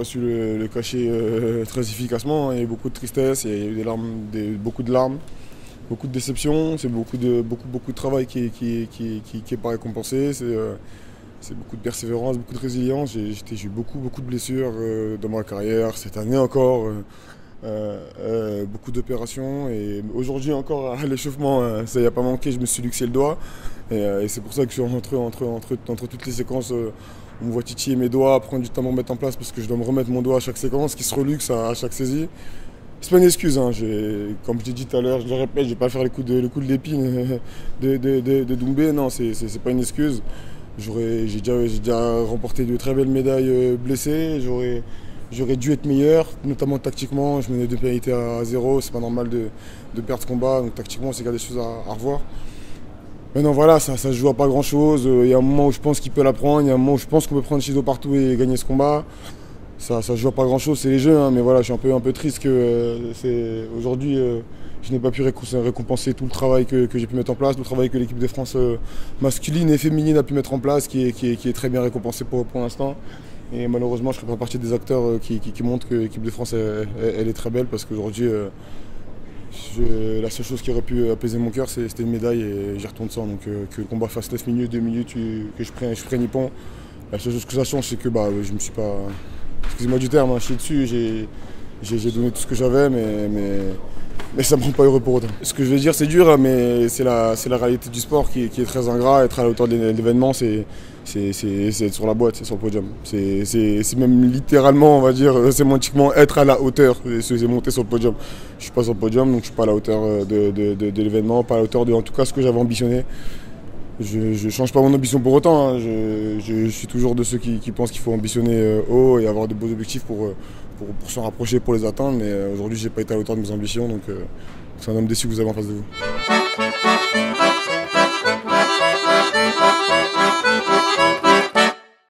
pas su le cacher très efficacement. Il y a eu beaucoup de tristesse, il y a eu beaucoup de larmes, beaucoup de déceptions. C'est beaucoup de travail qui est pas récompensé. C'est beaucoup de persévérance, beaucoup de résilience. J'ai eu beaucoup de blessures dans ma carrière, cette année encore. Beaucoup d'opérations et aujourd'hui encore à l'échauffement, ça n'y a pas manqué, je me suis luxé le doigt et c'est pour ça que je suis entre toutes les séquences, on me voit titiller mes doigts, prendre du temps à me mettre en place parce que je dois me remettre mon doigt à chaque séquence qui se reluxe à chaque saisie. C'est pas une excuse, hein. Comme je t'ai dit tout à l'heure, je le répète, je vais pas faire le coup de l'épine de Doumbé, non, c'est pas une excuse. J'ai déjà remporté de très belles médailles blessées, j'aurais dû être meilleur, notamment tactiquement. Je menais 2 pénalités à 0, c'est pas normal de perdre ce combat, donc tactiquement c'est qu'il y a des choses à revoir. Maintenant voilà, ça se joue à pas grand chose. Il y a un moment où je pense qu'il peut la prendre, il y a un moment où je pense qu'on peut prendre Shido partout et gagner ce combat. Ça se joue à pas grand chose, c'est les jeux, hein, mais voilà, je suis un peu triste que aujourd'hui je n'ai pas pu récompenser tout le travail que j'ai pu mettre en place, tout le travail que l'équipe de France masculine et féminine a pu mettre en place, qui est très bien récompensé pour l'instant. Et malheureusement, je ne ferai pas partie des acteurs qui montrent que l'équipe de France elle est très belle parce qu'aujourd'hui, la seule chose qui aurait pu apaiser mon cœur, c'était une médaille et j'y retourne sans. Donc que le combat fasse 9 minutes, 2 minutes, que je prenne Nippon. La seule chose que ça change, c'est que je me suis pas. Excusez-moi du terme, hein, chié dessus, j'ai donné tout ce que j'avais, mais ça ne me rend pas heureux pour autant. Ce que je veux dire, c'est dur, mais c'est la réalité du sport qui est très ingrat. Être à la hauteur de l'événement, c'est être sur la boîte, c'est sur le podium. C'est même littéralement, on va dire, sémantiquement, être à la hauteur, c'est monter sur le podium. Je ne suis pas sur le podium, donc je ne suis pas à la hauteur de l'événement, pas à la hauteur de, en tout cas, ce que j'avais ambitionné. Je ne change pas mon ambition pour autant, hein. Je suis toujours de ceux qui pensent qu'il faut ambitionner haut et avoir de beaux objectifs pour s'en rapprocher, pour les atteindre. Mais aujourd'hui, je n'ai pas été à la hauteur de mes ambitions, donc c'est un homme déçu que vous avez en face de vous.